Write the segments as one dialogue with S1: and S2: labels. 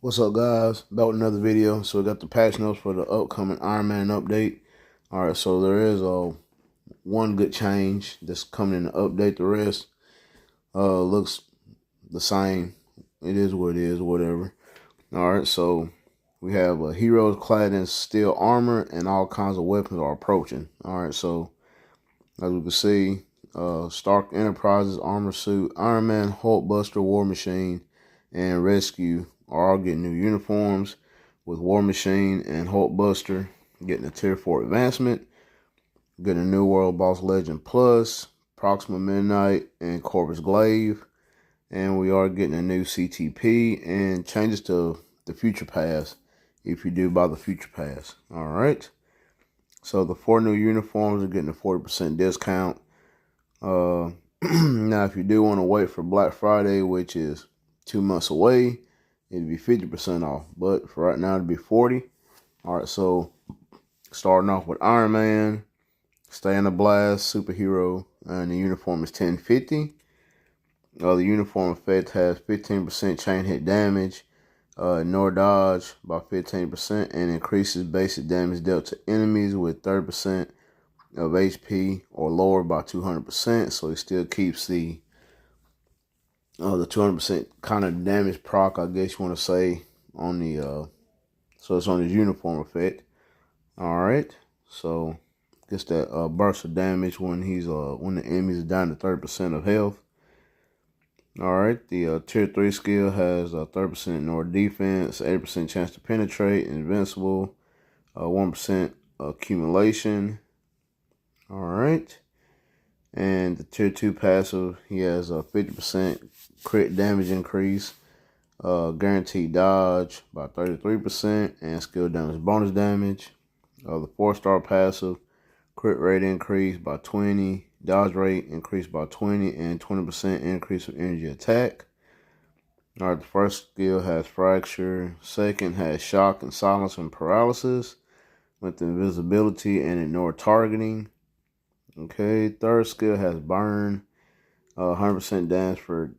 S1: What's up, guys? Back with another video. So we got the patch notes for the upcoming Iron Man update. All right, so there is one good change that's coming in the update. The rest looks the same. It is what it is, whatever. All right, so we have heroes clad in steel armor and all kinds of weapons are approaching. All right, so as we can see, Stark Enterprises armor suit, Iron Man, Hulkbuster, War Machine, and Rescue are all getting new uniforms, with War Machine and Hulkbuster getting a Tier 4 advancement, getting a New World Boss Legend Plus, Proxima Midnight, and Corvus Glaive. And we are getting a new CTP and changes to the Future Pass if you do buy the Future Pass. All right. So the 4 new uniforms are getting a 40% discount. Now, if you do want to wait for Black Friday, which is 2 months away, it'd be 50% off. But for right now, it'd be 40. All right, so starting off with Iron Man, Stay in the Blast, Superhero, and the uniform is 1050. The uniform effect has 15% chain hit damage, ignore dodge by 15%, and increases basic damage dealt to enemies with 30% of HP or lower by 200%. So it still keeps the 200% kind of damage proc, I guess you want to say, on the so it's on his uniform effect. All right, so gets that burst of damage when when the enemies are down to 30% of health. All right, the tier 3 skill has 30% ignore defense, 80% chance to penetrate, invincible, 1% accumulation. All right, and the tier 2 passive, he has a 50% crit damage increase, guaranteed dodge by 33%, and skill damage bonus damage. The 4-star passive, crit rate increase by 20, dodge rate increased by 20, and 20% increase of energy attack. All right, the first skill has fracture. Second has shock and silence and paralysis with invisibility and ignore targeting. Okay, third skill has burn, 100% damage for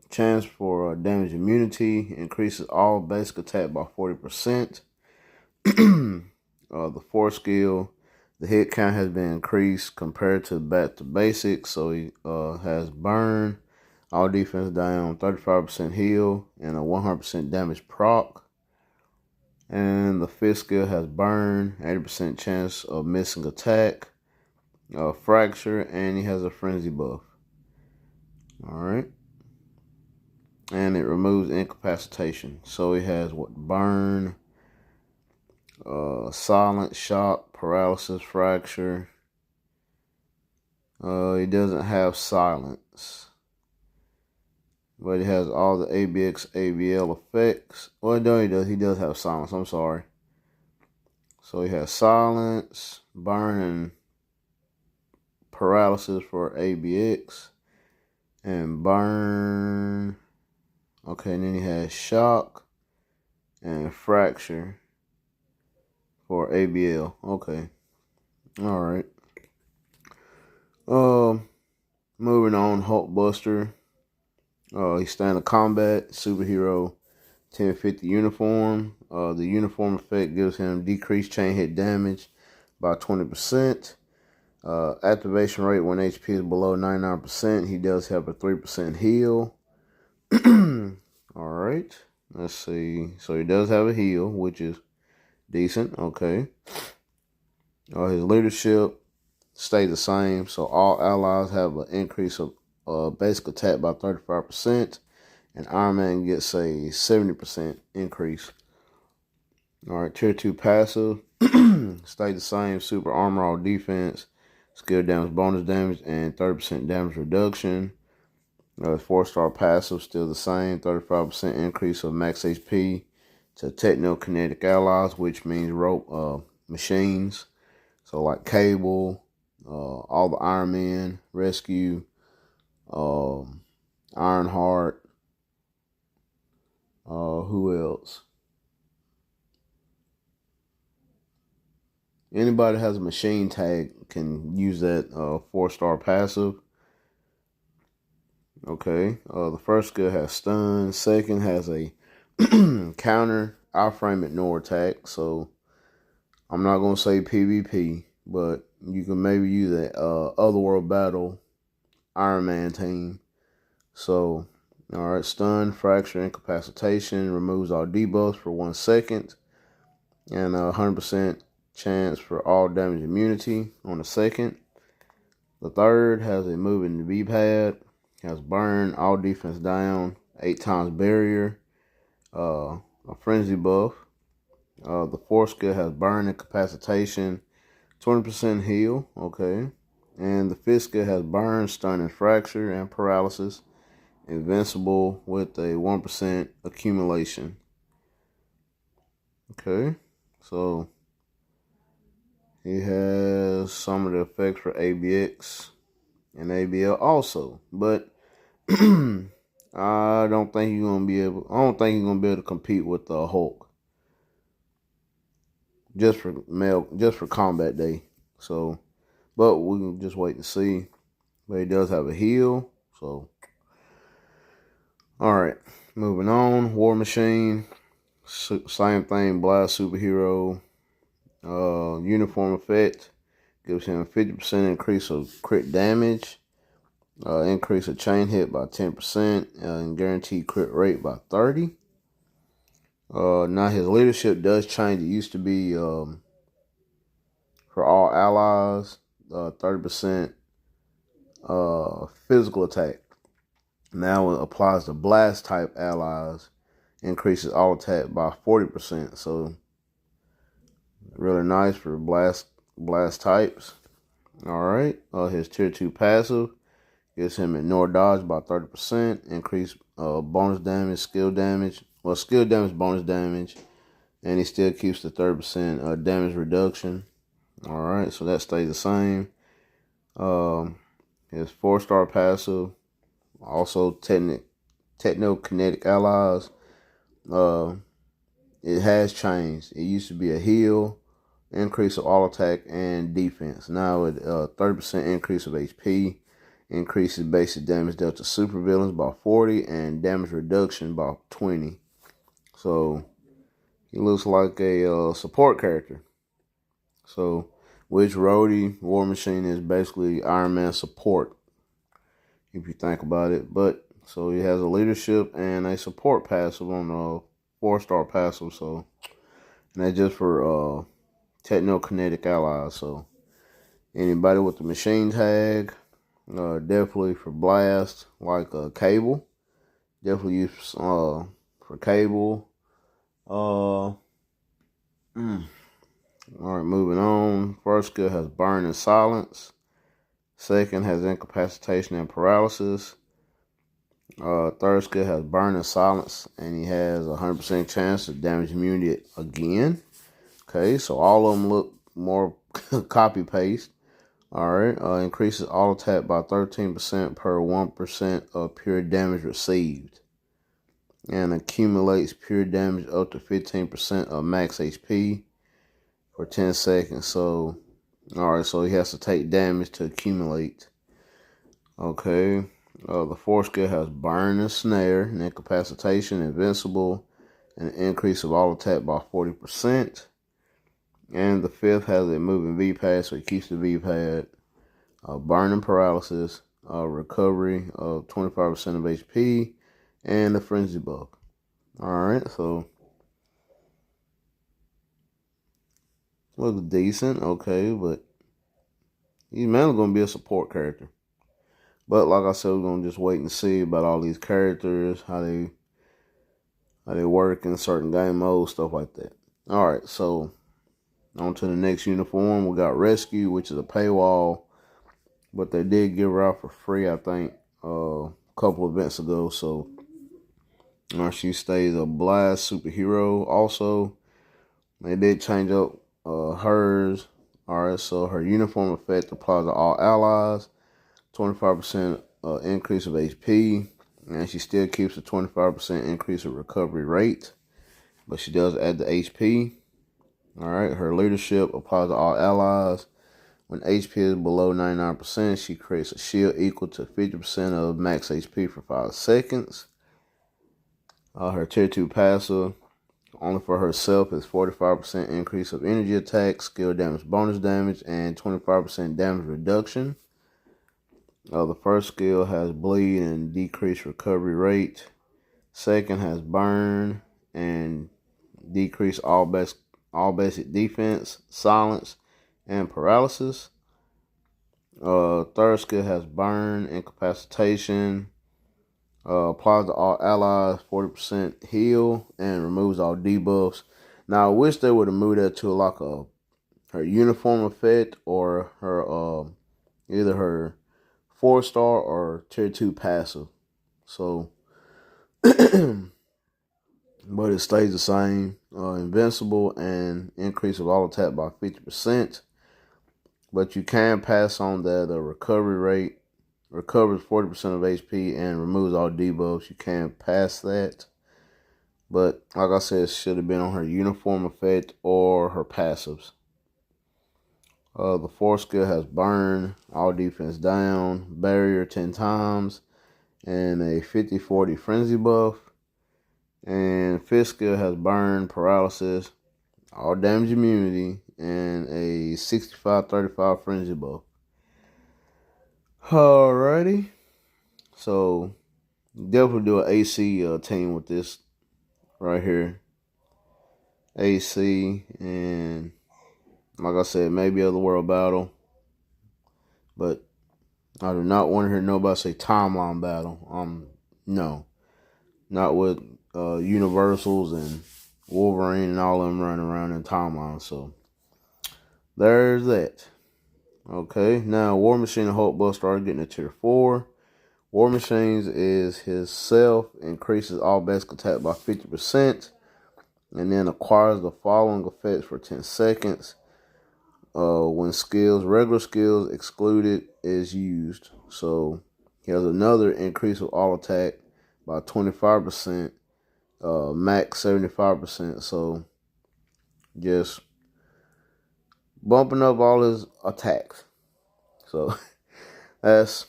S1: chance for damage immunity, increases all basic attack by 40%. The fourth skill, the hit count has been increased compared to back to basics, so he has burn, all defense down, 35% heal, and a 100% damage proc. And the fifth skill has burn, 80% chance of missing attack, fracture, and he has a frenzy buff. All right. And it removes incapacitation. So he has what? Burn, silent, shock, paralysis, fracture. He doesn't have silence, but he has all the ABX, ABL effects. Well, no, he does. He does have silence. I'm sorry. So he has silence, burn, and paralysis for ABX, and burn. Okay, and then he has shock and fracture for ABL. Okay. All right. Moving on, Hulkbuster. He's standard combat, superhero, 1050 uniform. The uniform effect gives him decreased chain hit damage by 20%. Activation rate when HP is below 99%. He does have a 3% heal. All right. Let's see. So he does have a heal, which is decent. Okay. His leadership stays the same. So all allies have an increase of basic attack by 35%. And Iron Man gets a 70% increase. All right. Tier 2 passive. Stay the same. Super armor, all defense, skill damage, bonus damage, and 30% damage reduction. 4-star passive still the same, 35% increase of max HP to techno-kinetic allies, which means rope machines. So like Cable, all the Iron Man, Rescue, Ironheart, who else? Anybody that has a machine tag can use that 4-star passive. Okay, the first skill has stun. Second has a Counter, iframe, ignore attack. So I'm not going to say PvP, but you can maybe use that Otherworld Battle Iron Man team. So, all right, stun, fracture, incapacitation, removes all debuffs for 1 second, and 100% chance for all damage immunity on the second. The third has a move in the V-pad, has burn, all defense down, 8 times barrier, a frenzy buff. The fourth skill has burn, incapacitation, 20% heal, okay. And the fifth skill has burn, stun, and fracture, and paralysis. Invincible with a 1% accumulation. Okay, so he has some of the effects for ABX and ABL also, but I don't think he's gonna be able. I don't think he's gonna be able to compete with the Hulk just for combat day. So, but we can just wait and see. But he does have a heal, so. All right, moving on. War Machine, same thing. Blast superhero. Uniform effect gives him 50% increase of crit damage, increase of chain hit by 10%, and guaranteed crit rate by 30. Now his leadership does change. It used to be for all allies, 30% physical attack. Now it applies to blast type allies, increases all attack by 40%. So really nice for blast types. All right. His tier 2 passive gives him ignore dodge by 30%, increase bonus damage, skill damage. Well, skill damage, bonus damage, and he still keeps the 30% damage reduction. All right, so that stays the same. His 4-star passive, also technokinetic allies. It has changed. It used to be a heal, increase of all attack and defense. Now it 30% increase of HP, increases basic damage dealt to supervillains by 40 and damage reduction by 20. So he looks like a support character. So which Rhodey War Machine is basically Iron Man support, if you think about it. But so he has a leadership and a support passive on a 4-star passive. So and that's just for technokinetic allies. So anybody with the machine tag, definitely for blast, like Cable. Definitely use for Cable. All right, moving on. First skill has burn and silence. Second has incapacitation and paralysis. Third skill has burn and silence, and he has a 100% chance of damage immunity again. Okay, so all of them look more copy paste. All right, increases all attack by 13% per 1% of pure damage received, and accumulates pure damage up to 15% of max HP for 10 seconds. So, all right, so he has to take damage to accumulate. Okay, the fourth skill has burn and snare, and incapacitation, invincible, and an increase of all attack by 40%. And the fifth has a moving V-pad, so he keeps the V-pad. Burn and paralysis, recovery of 25% of HP, and the frenzy buff. All right, so looks decent, okay, but he's mainly gonna be a support character. But like I said, we're gonna just wait and see about all these characters, how they work in certain game modes, stuff like that. All right, so on to the next uniform. We got Rescue, which is a paywall, but they did give her out for free, I think, a couple events ago. So she stays a blast superhero. Also, they did change up hers. All right, so her uniform effect applies to all allies. 25% increase of HP, and she still keeps a 25% increase of recovery rate, but she does add the HP. All right, her leadership applies to all allies. When HP is below 99%, she creates a shield equal to 50% of max HP for 5 seconds. Her tier 2 passive, only for herself, is 45% increase of energy attack, skill damage, bonus damage, and 25% damage reduction. The first skill has bleed and decreased recovery rate. Second has burn and decrease all basic defense, silence, and paralysis. Third skill has burn, incapacitation, applies to all allies, 40% heal, and removes all debuffs. Now I wish they would have moved that to like her uniform effect or her either her 4-star or tier 2 passive. So but it stays the same. Invincible and increase of all attack by 50%. But you can pass on that. The recovery rate recovers 40% of HP and removes all debuffs. You can pass that. But like I said, it should have been on her uniform effect or her passives. The fourth skill has burn, all defense down, barrier 10 times, and a 50-40 frenzy buff. And fifth skill has burn, paralysis, all damage immunity, and a 65-35 frenzy buff. Alrighty. So definitely do an AC team with this right here. AC, and like I said, maybe other world battle. But I do not want to hear nobody say timeline battle. No. Not with Universals and Wolverine and all of them running around in timeline. So there's that. Okay, now War Machine and Hulkbuster are getting a tier 4. War Machines is his self, increases all basic attack by 50%, and then acquires the following effects for 10 seconds. When regular skills excluded is used. So he has another increase of all attack by 25%, max 75%. So just bumping up all his attacks. So that's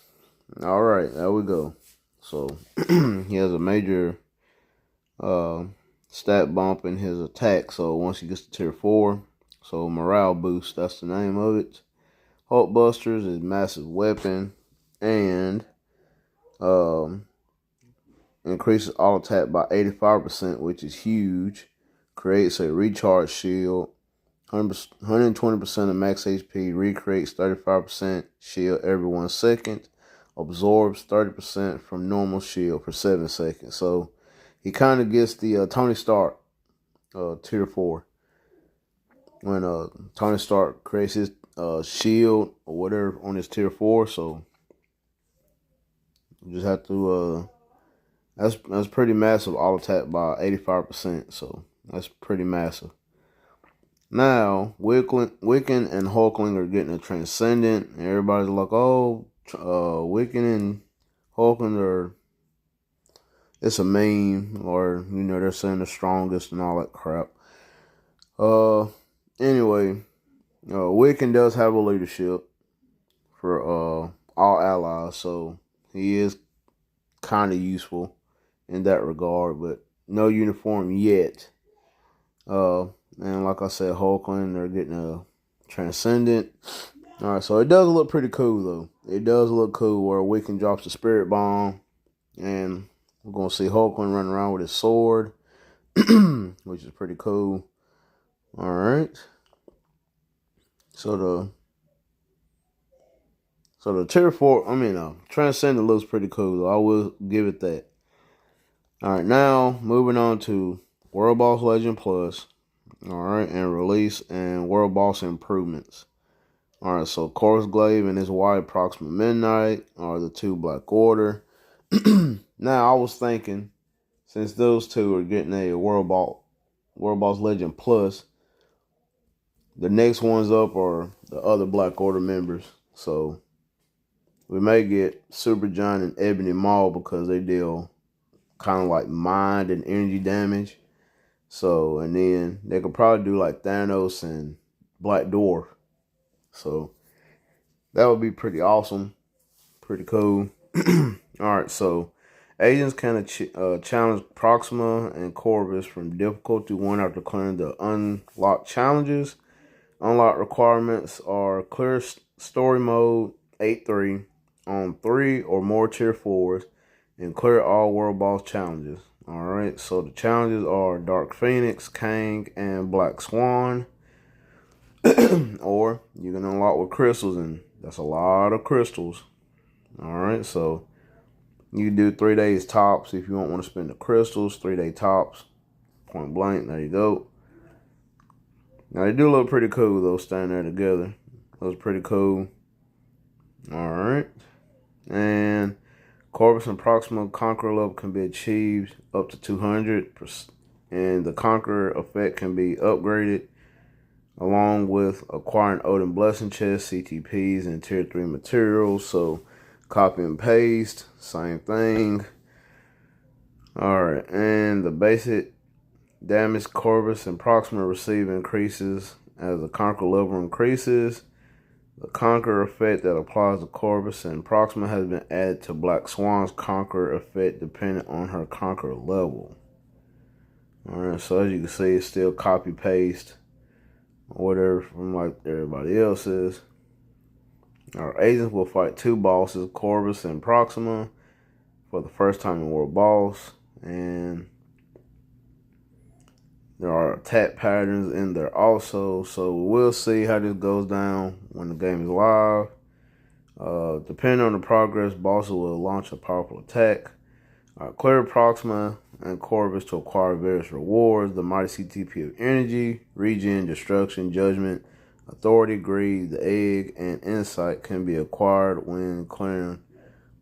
S1: all right. There we go. So he has a major stat bump in his attack. So once he gets to tier 4, so morale boost, that's the name of it. Hulkbusters is massive weapon and increases all attack by 85%, which is huge. Creates a recharge shield. 120% of max HP. Recreates 35% shield every 1 second. Absorbs 30% from normal shield for 7 seconds. So he kind of gets the Tony Stark tier 4. When Tony Stark creates his shield or whatever on his tier 4. So you just have to that's pretty massive, all attack by 85%. So that's pretty massive. Now Wiccan and Hulkling are getting a Transcendent, and everybody's like, oh, Wiccan and Hulkling are, it's a meme, or they're saying the strongest and all that crap. Anyway, Wiccan does have a leadership for all allies, so he is kind of useful in that regard, but no uniform yet. And like I said, Hulkling, they're getting a Transcendent. All right, so it does look pretty cool, though. It does look cool where Wiccan drops the Spirit Bomb, and we're going to see Hulkling running around with his sword, which is pretty cool. All right. So the tier 4, Transcendent looks pretty cool, though. I will give it that. All right, now moving on to World Boss Legend Plus. All right, and release and World Boss improvements. All right, so Corvus Glaive and his White Proxima Midnight are the 2 Black Order. Now, I was thinking, since those 2 are getting a World Boss Legend Plus, the next ones up are the other Black Order members. So we may get Super John and Ebony Maw because they deal kind of like mind and energy damage. So, and then they could probably do like Thanos and Black Dwarf. So that would be pretty awesome. Pretty cool. All right, so Agents can challenge Proxima and Corvus from difficulty 1 after clearing the unlocked challenges. Unlocked requirements are clear story mode 8-3 on 3 or more tier 4s and clear all world boss challenges. Alright, so the challenges are Dark Phoenix, Kang, and Black Swan. Or you can unlock with crystals, and that's a lot of crystals. Alright, so you do 3 days tops if you don't want to spend the crystals. 3-day tops, point blank. There you go. Now they do look pretty cool though, standing there together. Looks pretty cool. Alright. And Corvus and Proxima Conqueror level can be achieved up to 200%. And the Conqueror effect can be upgraded along with acquiring Odin Blessing Chest, CTPs, and Tier 3 materials. So copy and paste, same thing. Alright, and the basic damage Corvus and Proxima receive increases as the Conqueror level increases. The Conqueror effect that applies to Corvus and Proxima has been added to Black Swan's Conqueror effect depending on her Conqueror level. Alright, so as you can see, it's still copy paste or whatever from like everybody else's. Our agents will fight 2 bosses, Corvus and Proxima, for the first time in World Boss, and there are attack patterns in there also, so we'll see how this goes down when the game is live. Depending on the progress, bosses will launch a powerful attack. Clear Proxima and Corvus to acquire various rewards. The mighty CTP of energy, regen, destruction, judgment, authority, greed, the egg, and insight can be acquired when clearing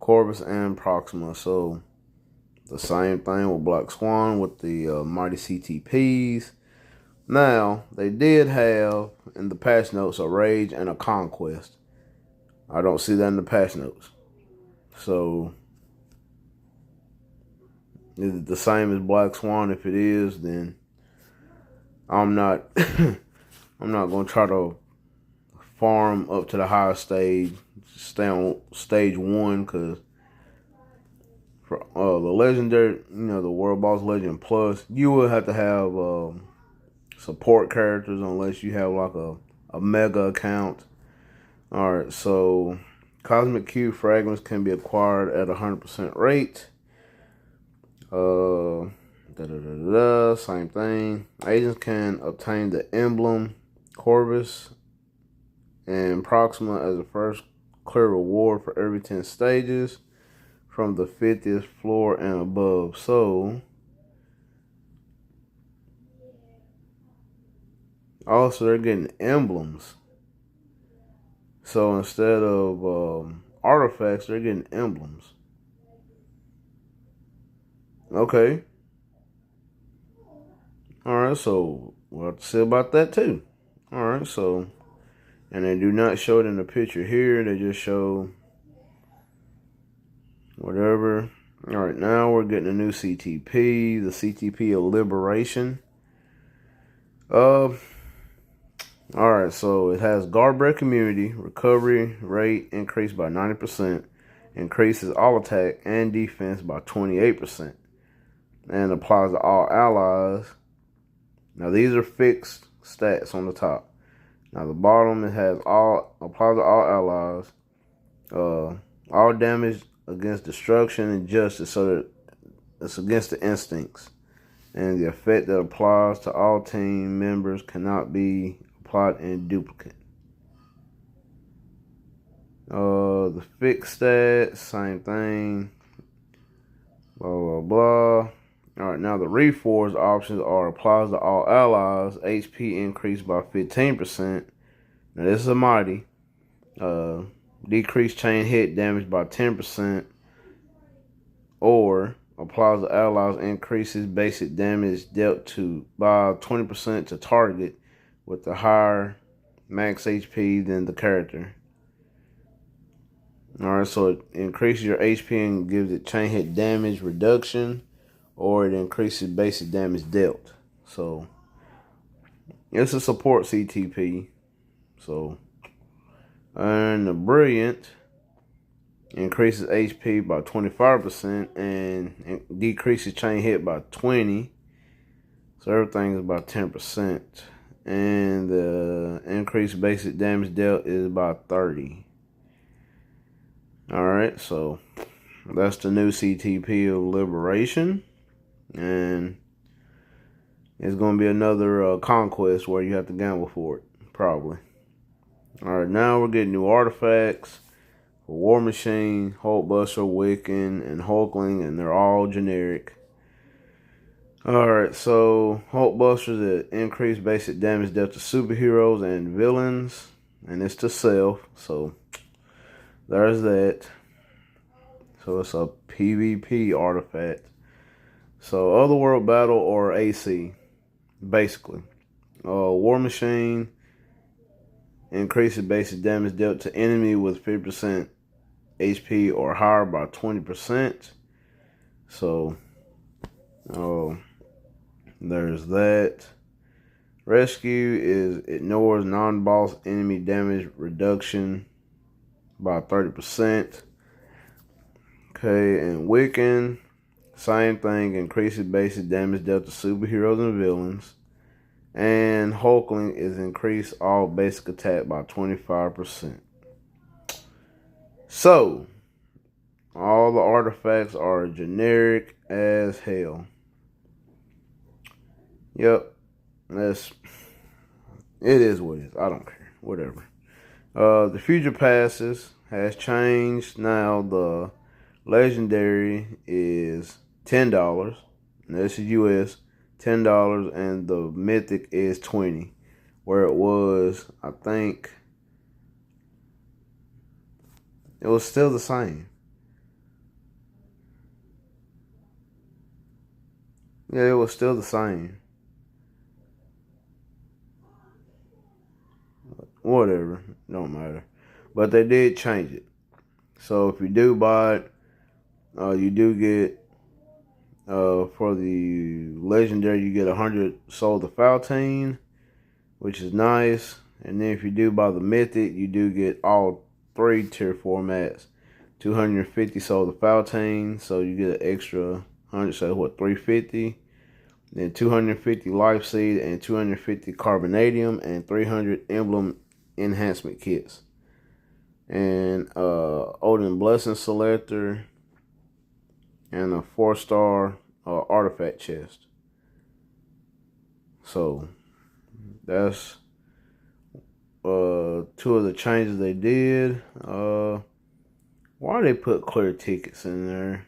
S1: Corvus and Proxima. So the same thing with Black Swan with the mighty CTPs. Now, they did have in the patch notes a rage and a conquest. I don't see that in the patch notes. So is it the same as Black Swan? If it is, then I'm not I'm not gonna try to farm up to the highest stage. Stay on stage 1, because for the legendary, the World Boss Legend Plus, you will have to have support characters unless you have like a mega account. Alright, so Cosmic Cube fragments can be acquired at 100% rate. Same thing. Agents can obtain the emblem Corvus and Proxima as a first clear reward for every 10 stages from the 50th floor and above. So also they're getting emblems. So instead of artifacts, they're getting emblems. Okay. Alright, so we'll have to say about that too. Alright, so, and they do not show it in the picture here. They just show whatever. Alright, now we're getting a new CTP. The CTP of Liberation. Alright, so it has Guardbreak immunity, recovery rate increased by 90%, increases all attack and defense by 28%, and applies to all allies. Now these are fixed stats on the top. Now the bottom, it has applies to all allies, all damage against destruction and justice, so that it's against the instincts. And the effect that applies to all team members cannot be applied in duplicate. The fixed stats, same thing. Blah, blah, blah. Alright, now the reforged options are applies to all allies, HP increased by 15%. Now this is a mighty. Decreased chain hit damage by 10%. Or applies to allies, increases basic damage dealt to by 20% to target with the higher max HP than the character. Alright, so it increases your HP and gives it chain hit damage reduction, or it increases basic damage dealt. So it's a support CTP. So, and the Brilliant, increases HP by 25% and decreases chain hit by 20. So everything is about 10%. And the increased basic damage dealt is about 30. Alright, so that's the new CTP of Liberation. And it's going to be another conquest where you have to gamble for it, probably. Alright, now we're getting new artifacts for War Machine, Hulkbuster, Wiccan, and Hulkling, and they're all generic. Alright, so Hulkbuster that increased basic damage dealt to superheroes and villains, and it's to self, so there's that. So it's a PvP artifact. So Otherworld Battle or AC, basically. War Machine increases basic damage dealt to enemy with 50% HP or higher by 20%. So, there's that. Rescue is ignores non-boss enemy damage reduction by 30%. Okay, and Wiccan, same thing, increases basic damage dealt to superheroes and villains. And Hulkling is increased all basic attack by 25%. So, all the artifacts are generic as hell. Yep, it is what it is. I don't care. Whatever. The future passes has changed. Now the legendary is $10. And this is US. $10, and the mythic is $20, where it was, I think, it was still the same. Yeah, it was still the same. Whatever, don't matter. But they did change it. So if you do buy it, you do get, for the legendary, you get 100 Soul to Faltine, which is nice. And then if you do buy the mythic, you do get all 3 tier 4 mats. 250 Soul to Faltine, so you get an extra 100, so what, 350? Then 250 Life Seed and 250 Carbonadium and 300 Emblem Enhancement Kits. And Odin Blessing Selector and a 4-star artifact chest. So that's 2 of the changes they did. Why they put clear tickets in there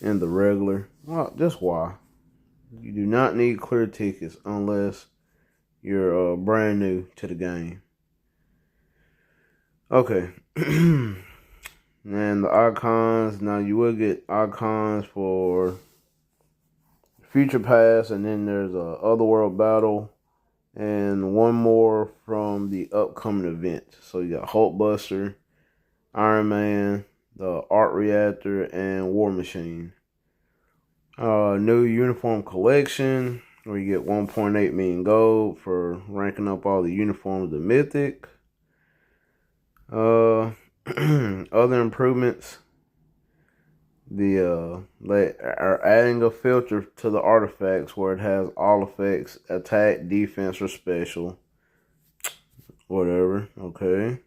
S1: in the regular? Well, just why? You do not need clear tickets unless you're brand new to the game. Okay. And the icons, now you will get icons for Future Pass, and then there's a Otherworld Battle, and one more from the upcoming event. So you got Hulkbuster, Iron Man, the Art Reactor, and War Machine. New uniform collection, where you get 1.8 million gold for ranking up all the uniforms to Mythic. Other improvements, they are adding a filter to the artifacts where it has all effects, attack, defense, or special. Whatever, okay.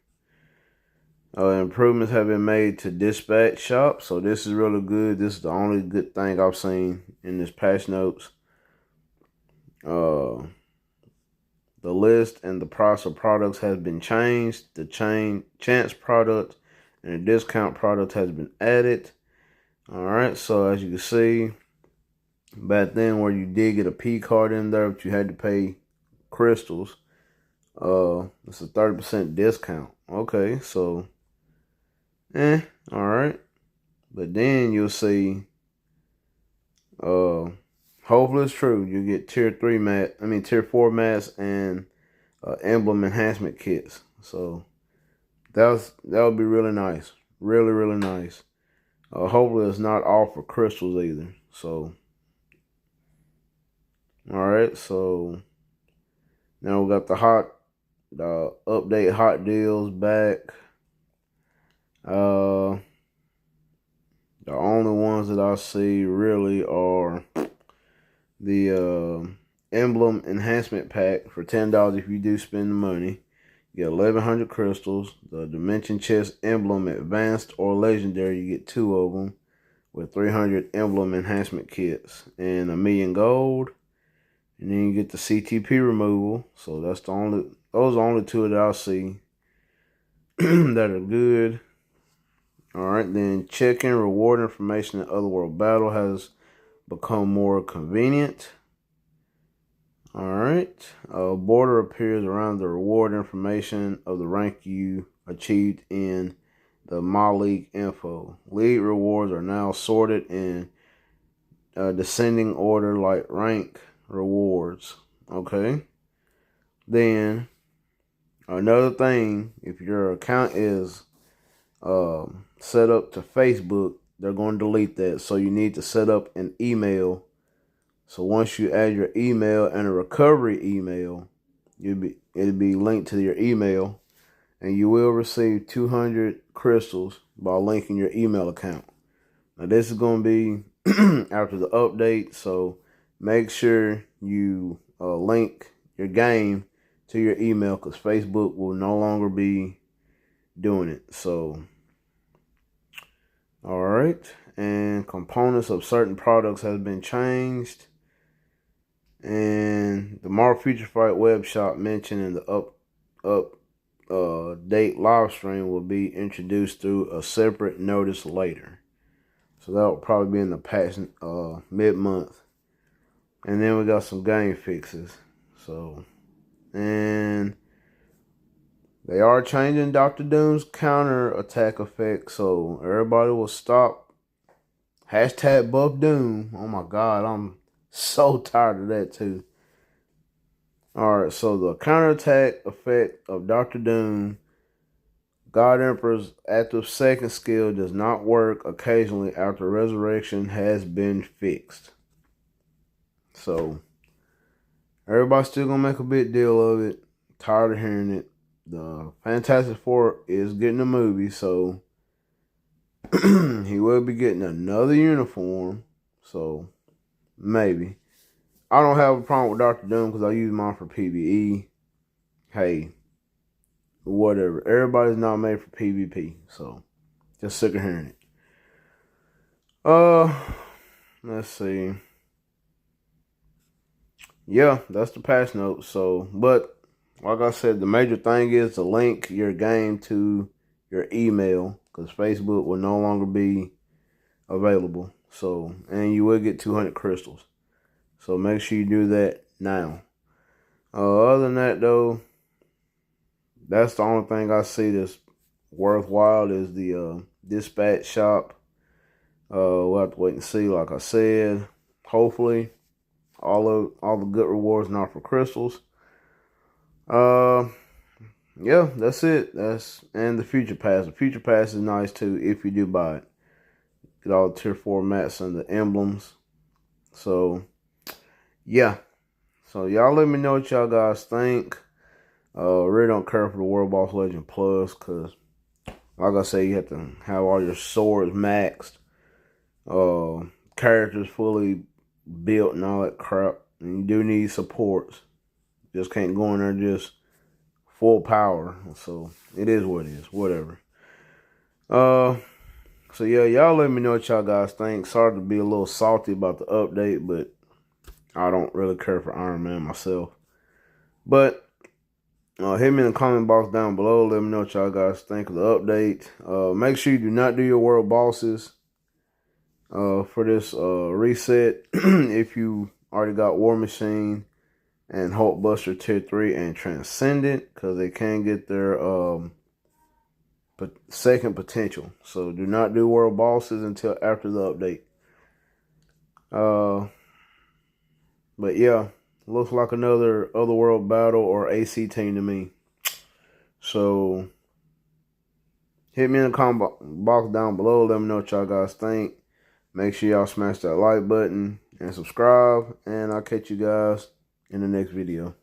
S1: Improvements have been made to dispatch shop, so this is really good. This is the only good thing I've seen in this patch notes. The list and the price of products has been changed. The chance product and the discount product has been added. Alright, so as you can see, back then where you did get a P card in there, but you had to pay crystals, it's a 30% discount. Okay, so alright. But then you'll see, hopefully it's true, you get tier 4 mats and emblem enhancement kits. So that would be really nice. Really, really nice. Hopefully it's not all for crystals either. So alright, so now we got the update hot deals back. The only ones that I see really are the Emblem Enhancement Pack for $10 if you do spend the money. You get 1,100 crystals. The Dimension Chest Emblem Advanced or Legendary, you get 2 of them with 300 Emblem Enhancement Kits and 1,000,000 gold. And then you get the CTP removal. So those are the only 2 that I see that are good. Alright, then checking reward information in Otherworld Battle has become more convenient. Alright, a border appears around the reward information of the rank you achieved in the My League info. League rewards are now sorted in descending order like rank rewards. Okay. Then another thing, if your account is set up to Facebook, they're going to delete that. So you need to set up an email. So once you add your email and a recovery email, it'll be linked to your email, and you will receive 200 crystals by linking your email account. Now this is going to be after the update, so make sure you link your game to your email, because Facebook will no longer be doing it. So, all right, and components of certain products has been changed. And the Marvel Future Fight web shop mentioned in the update live stream will be introduced through a separate notice later. So that will probably be in the patch mid-month. And then we got some game fixes. So, and they are changing Dr. Doom's counter attack effect, so everybody will stop. Hashtag buff Doom. Oh my God, I'm so tired of that too. Alright, so the counterattack effect of Dr. Doom, God Emperor's active second skill, does not work occasionally after resurrection has been fixed. So, everybody's still going to make a big deal of it. Tired of hearing it. The Fantastic Four is getting a movie, so he will be getting another uniform. So, maybe. I don't have a problem with Dr. Doom because I use mine for PvE. Hey, whatever. Everybody's not made for PvP, so just sick of hearing it. Let's see. Yeah, that's the patch notes. So, but like I said, the major thing is to link your game to your email, because Facebook will no longer be available. So, and you will get 200 crystals. So make sure you do that now. Other than that, though, that's the only thing I see that's worthwhile is the dispatch shop. We'll have to wait and see. Like I said, hopefully all the good rewards not for crystals. Yeah, that's it. And the future pass. The future pass is nice too if you do buy it. Get all the tier 4 mats and the emblems. So yeah. So y'all let me know what y'all guys think. Really don't care for the World Boss Legend Plus, because like I say, you have to have all your swords maxed, characters fully built and all that crap. And you do need supports. Just can't go in there just full power. So it is what it is. Whatever. So yeah, y'all let me know what y'all guys think. Sorry to be a little salty about the update, but I don't really care for Iron Man myself. But hit me in the comment box down below. Let me know what y'all guys think of the update. Make sure you do not do your world bosses for this reset. If you already got War Machine and Hulkbuster Tier 3 and Transcendent, because they can get their second potential. So do not do world bosses until after the update. But yeah, looks like another Otherworld battle or AC team to me. So hit me in the comment box down below. Let me know what y'all guys think. Make sure y'all smash that like button and subscribe. And I'll catch you guys in the next video.